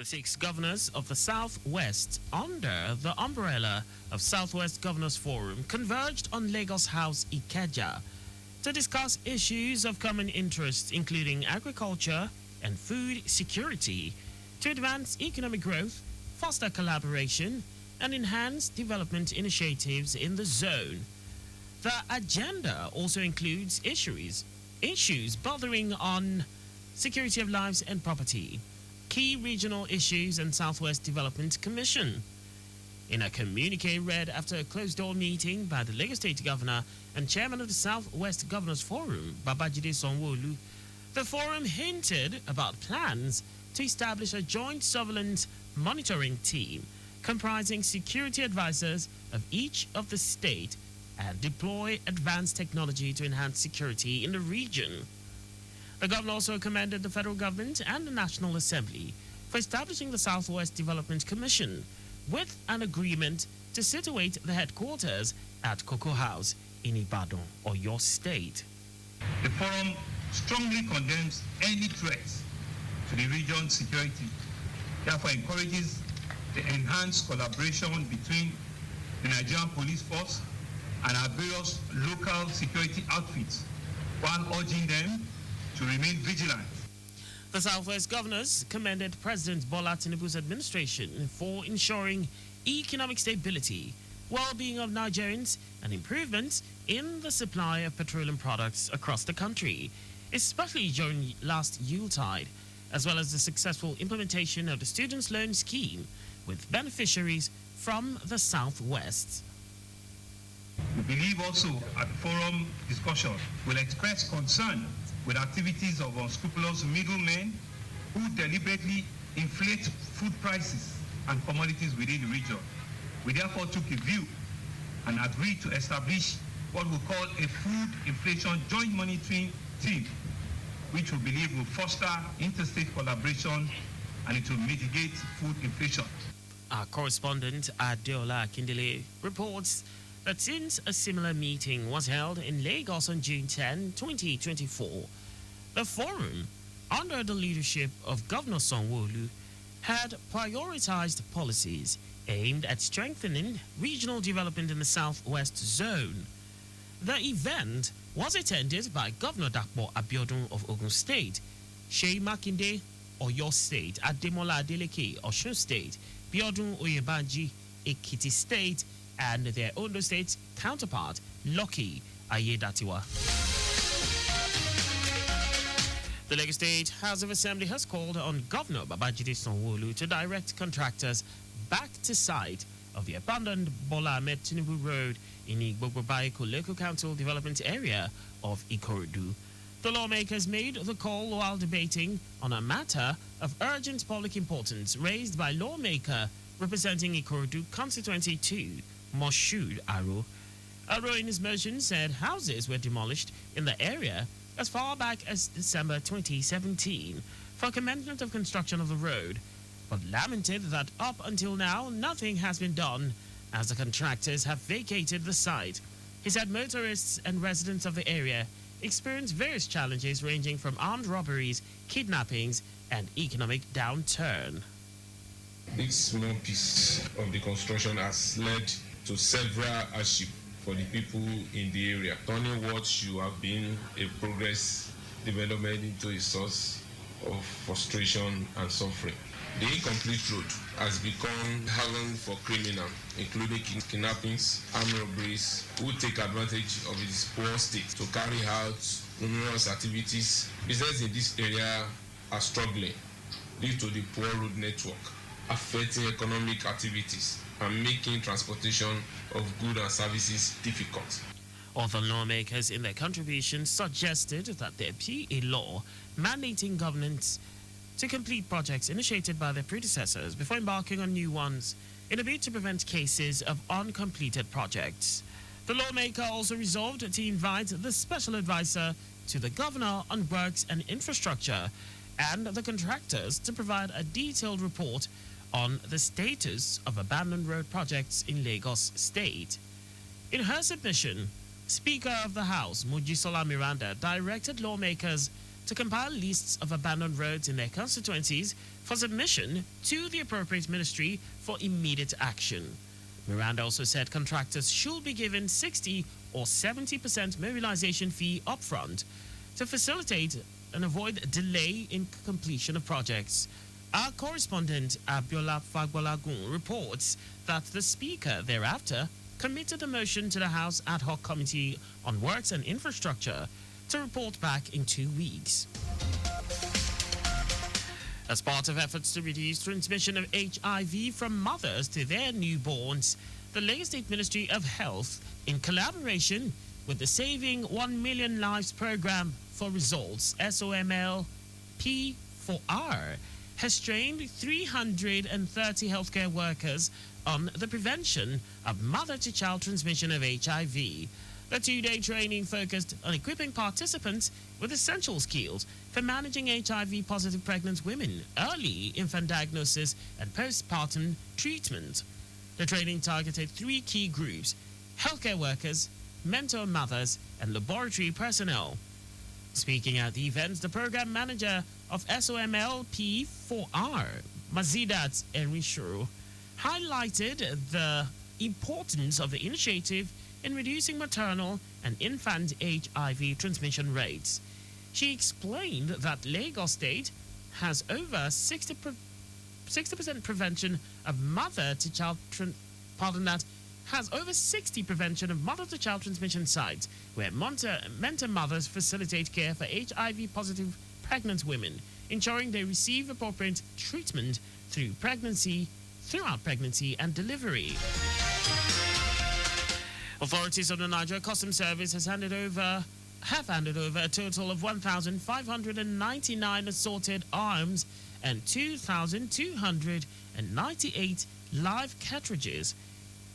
The 6 governors of the Southwest, under the umbrella of Southwest Governors Forum, converged on Lagos House Ikeja to discuss issues of common interest, including agriculture and food security, to advance economic growth, foster collaboration, and enhance development initiatives in the zone. The agenda also includes issues bordering on security of lives and property, key regional issues, and Southwest Development Commission. In a communique read after a closed-door meeting by the Lagos State Governor and Chairman of the Southwest Governors Forum, Babajide Sanwo-Olu, the forum hinted about plans to establish a joint surveillance monitoring team comprising security advisors of each of the state and deploy advanced technology to enhance security in the region. The governor also commended the federal government and the National Assembly for establishing the Southwest Development Commission with an agreement to situate the headquarters at Cocoa House in Ibadan, Oyo State. The forum strongly condemns any threats to the region's security, therefore encourages the enhanced collaboration between the Nigerian police force and our various local security outfits, while urging them to remain vigilant. The Southwest governors commended President Bola Tinubu's administration for ensuring economic stability, well-being of Nigerians, and improvements in the supply of petroleum products across the country, especially during last Yuletide, as well as the successful implementation of the Students' Loan Scheme with beneficiaries from the Southwest. We believe also at the forum discussion will express concern with activities of unscrupulous middlemen who deliberately inflate food prices and commodities within the region. We therefore took a view and agreed to establish what we call a food inflation joint monitoring team, which we believe will foster interstate collaboration and it will mitigate food inflation. Our correspondent Adeola Akindele reports that since a similar meeting was held in Lagos on June 10, 2024, the forum, under the leadership of Governor Sanwo-Olu, had prioritized policies aimed at strengthening regional development in the Southwest Zone. The event was attended by Governor Dapo Abiodun of Ogun State, Seyi Makinde, Oyo State, Ademola Adeleke, Osun State, Biodun Oyebanji, Ekiti State, and their Ondo State counterpart, Lucky Ayedatiwa. The Lagos State House of Assembly has called on Governor Babajide Sanwo-Olu to direct contractors back to site of the abandoned Bola Ahmed Tinubu Road in Igbogbobaiko Local Council Development Area of Ikorodu. The lawmakers made the call while debating on a matter of urgent public importance raised by lawmaker representing Ikorodu Constituency 2, Moshood Aro. Aro in his motion said houses were demolished in the area as far back as December 2017 for commencement of construction of the road, but lamented that up until now nothing has been done as the contractors have vacated the site. He said motorists and residents of the area experience various challenges ranging from armed robberies, kidnappings, and economic downturn. This small piece of the construction has led to several hardships for the people in the area, turning what should have been a progress development into a source of frustration and suffering. The incomplete road has become haven for criminals, including kidnappings, armed robberies, who take advantage of its poor state to carry out numerous activities. Businesses in this area are struggling due to the poor road network, affecting economic activities and making transportation of goods and services difficult. Other lawmakers in their contributions suggested that there be a law mandating governments to complete projects initiated by their predecessors before embarking on new ones in a bid to prevent cases of uncompleted projects. The lawmaker also resolved to invite the special advisor to the governor on works and infrastructure and the contractors to provide a detailed report on the status of abandoned road projects in Lagos State. In her submission, Speaker of the House, Mojisola Miranda, directed lawmakers to compile lists of abandoned roads in their constituencies for submission to the appropriate ministry for immediate action. Miranda also said contractors should be given 60 or 70% mobilization fee upfront to facilitate and avoid delay in completion of projects. Our correspondent Abiola Fagbolagun reports that the Speaker thereafter committed a motion to the House Ad Hoc Committee on Works and Infrastructure to report back in 2 weeks. As part of efforts to reduce transmission of HIV from mothers to their newborns, the Lagos State Ministry of Health, in collaboration with the Saving 1 Million Lives Program for Results, SOML P4R, has trained 330 healthcare workers on the prevention of mother-to-child transmission of HIV. The 2-day training focused on equipping participants with essential skills for managing HIV-positive pregnant women, early infant diagnosis, and postpartum treatment. The training targeted 3 key groups: healthcare workers, mentor mothers, and laboratory personnel. Speaking at the event, the program manager of SOML P4R, Mazidat Enrisho, highlighted the importance of the initiative in reducing maternal and infant HIV transmission rates. She explained that Lagos State has over 60% prevention of mother-to-child has over 60 prevention of mother-to-child transmission sites where mentor mothers facilitate care for HIV-positive pregnant women, ensuring they receive appropriate treatment throughout pregnancy and delivery. Authorities of the Nigeria Customs Service have handed over a total of 1,599 assorted arms and 2,298 live cartridges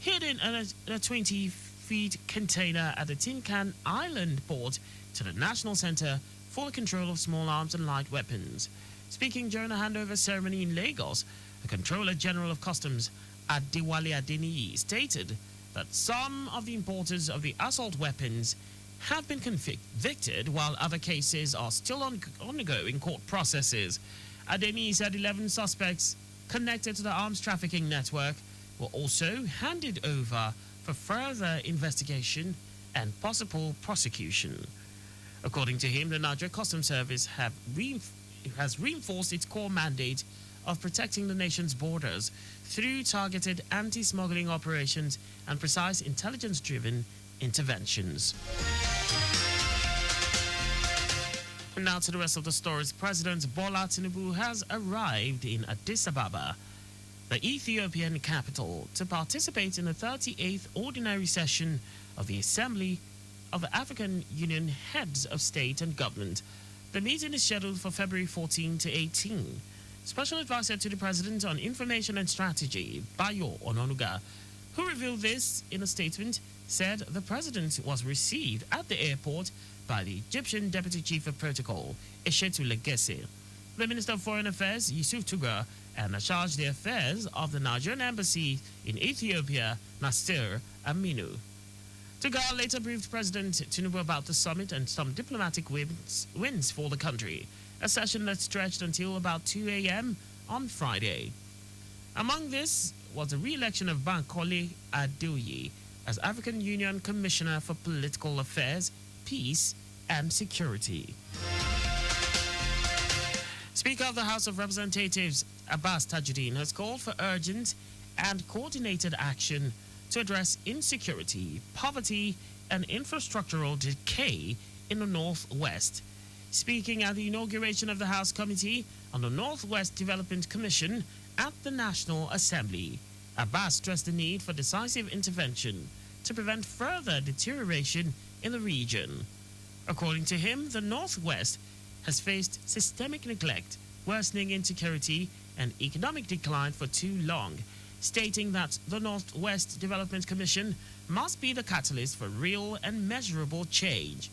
hidden in a 20-feet container at the Tin Can Island port to the National Center for the Control of Small Arms and Light Weapons. Speaking during a handover ceremony in Lagos, the Controller General of Customs, Adewale Adeniyi, stated that some of the importers of the assault weapons have been convicted, while other cases are still undergoing court processes. Adeniyi said 11 suspects connected to the arms trafficking network were also handed over for further investigation and possible prosecution. According to him, the Nigeria Customs Service has reinforced its core mandate of protecting the nation's borders through targeted anti-smuggling operations and precise intelligence-driven interventions. And now to the rest of the stories. President Bola Tinubu has arrived in Addis Ababa, the Ethiopian capital, to participate in the 38th ordinary session of the Assembly of the African Union Heads of State and Government. The meeting is scheduled for February 14 to 18. Special Advisor to the President on Information and Strategy, Bayo Ononuga, who revealed this in a statement, said the President was received at the airport by the Egyptian Deputy Chief of Protocol, Eshetu Legese, the Minister of Foreign Affairs, Yusuf Tuga, and the Charge of the Affairs of the Nigerian Embassy in Ethiopia, Nasir Aminu. Tuga later briefed President Tinubu about the summit and some diplomatic wins for the country, a session that stretched until about 2 a.m. on Friday. Among this was the re-election of Bankole Adeoye as African Union Commissioner for Political Affairs, Peace and Security. Speaker of the House of Representatives, Abbas Tajuddin, has called for urgent and coordinated action to address insecurity, poverty, and infrastructural decay in the Northwest. Speaking at the inauguration of the House Committee on the Northwest Development Commission at the National Assembly, Abbas stressed the need for decisive intervention to prevent further deterioration in the region. According to him, the Northwest has faced systemic neglect, worsening insecurity, and economic decline for too long, stating that the Northwest Development Commission must be the catalyst for real and measurable change.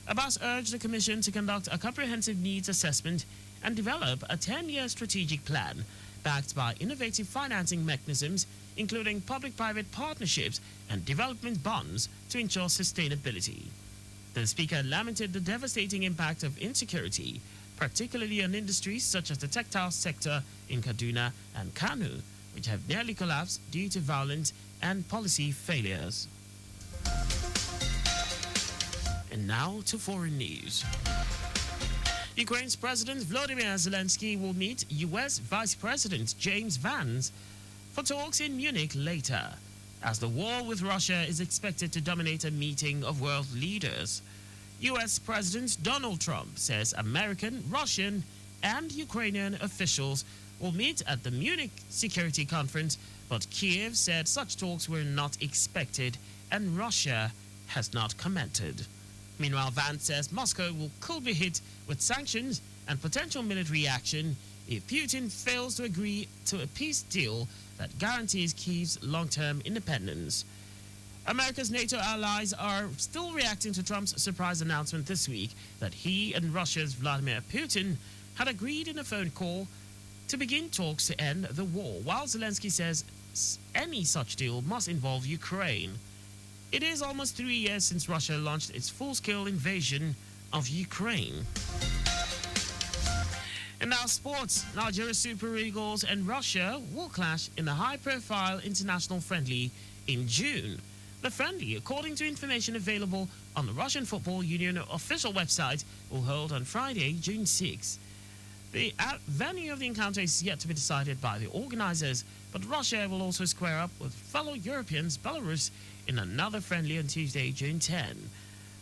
Abbas urged the Commission to conduct a comprehensive needs assessment and develop a 10-year strategic plan backed by innovative financing mechanisms, including public-private partnerships and development bonds to ensure sustainability. The speaker lamented the devastating impact of insecurity, particularly on industries such as the textile sector in Kaduna and Kano, which have nearly collapsed due to violence and policy failures. And now to foreign news. Ukraine's President Volodymyr Zelensky will meet U.S. Vice President James Vance for talks in Munich later, as the war with Russia is expected to dominate a meeting of world leaders. U.S. President Donald Trump says American, Russian, and Ukrainian officials will meet at the Munich Security Conference, but Kiev said such talks were not expected and Russia has not commented. Meanwhile, Vance says Moscow could be hit with sanctions and potential military action if Putin fails to agree to a peace deal that guarantees Kiev's long-term independence. America's NATO allies are still reacting to Trump's surprise announcement this week that he and Russia's Vladimir Putin had agreed in a phone call to begin talks to end the war, while Zelensky says any such deal must involve Ukraine. It is almost 3 years since Russia launched its full-scale invasion of Ukraine. And now sports. Nigeria Super Eagles and Russia will clash in a high-profile international friendly in June. The friendly, according to information available on the Russian Football Union official website, will hold on Friday, June 6. The venue of the encounter is yet to be decided by the organizers, but Russia will also square up with fellow Europeans, Belarus, in another friendly on Tuesday, June 10.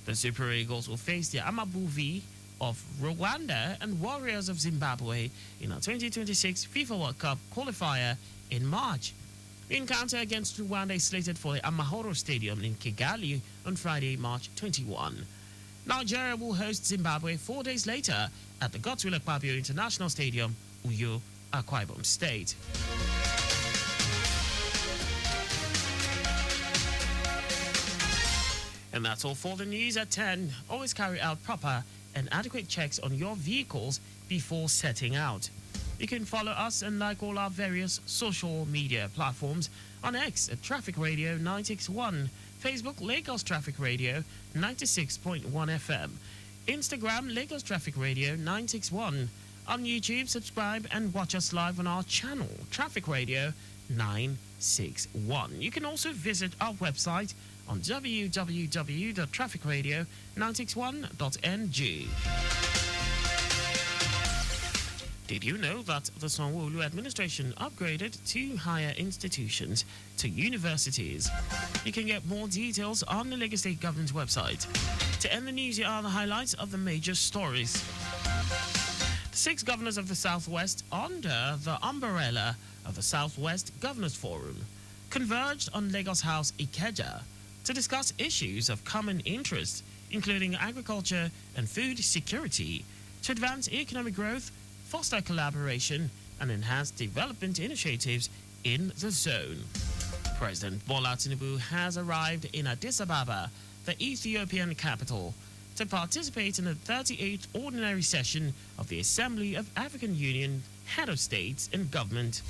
The Super Eagles will face the Amavubi of Rwanda and Warriors of Zimbabwe in a 2026 FIFA World Cup qualifier in March. The encounter against Rwanda is slated for the Amahoro Stadium in Kigali on Friday, March 21. Nigeria will host Zimbabwe 4 days later at the Godswill Akpabio International Stadium, Uyo, Akwa Ibom State. And that's all for the news at 10. Always carry out proper and adequate checks on your vehicles before setting out. You can follow us and like all our various social media platforms on X at Traffic Radio 961, Facebook Lagos Traffic Radio 96.1 FM, Instagram Lagos Traffic Radio 961. On YouTube, subscribe and watch us live on our channel, Traffic Radio 961. You can also visit our website on www.trafficradio961.ng. Did you know that the Sanwo-Olu administration upgraded 2 higher institutions to universities? You can get more details on the Lagos State Government website. To end the news, here are the highlights of the major stories. The 6 governors of the Southwest, under the umbrella of the Southwest Governors Forum, converged on Lagos House Ikeja to discuss issues of common interest, including agriculture and food security, to advance economic growth, foster collaboration, and enhance development initiatives in the zone. President Bola Tinubu has arrived in Addis Ababa, the Ethiopian capital, to participate in the 38th ordinary session of the Assembly of African Union Head of States and Government.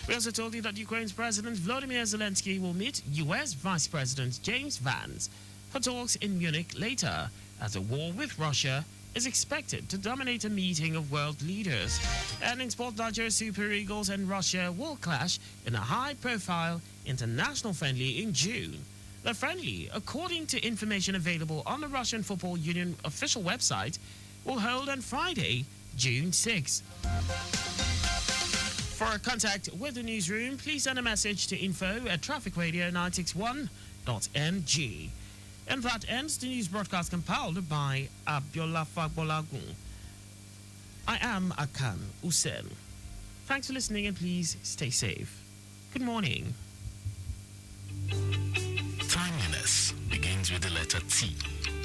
We also told you that Ukraine's President Volodymyr Zelensky will meet U.S. Vice President James Vance for talks in Munich later, as the war with Russia is expected to dominate a meeting of world leaders. And in sport, Nigeria Super Eagles and Russia will clash in a high-profile international friendly in June. The friendly, according to information available on the Russian Football Union official website, will hold on Friday, June 6. For contact with the newsroom, please send a message to info@trafficradio961.ng. And that ends the news broadcast compiled by Abiola Fagbolagun. I am Akan Usen. Thanks for listening and please stay safe. Good morning. Timeliness begins with the letter T.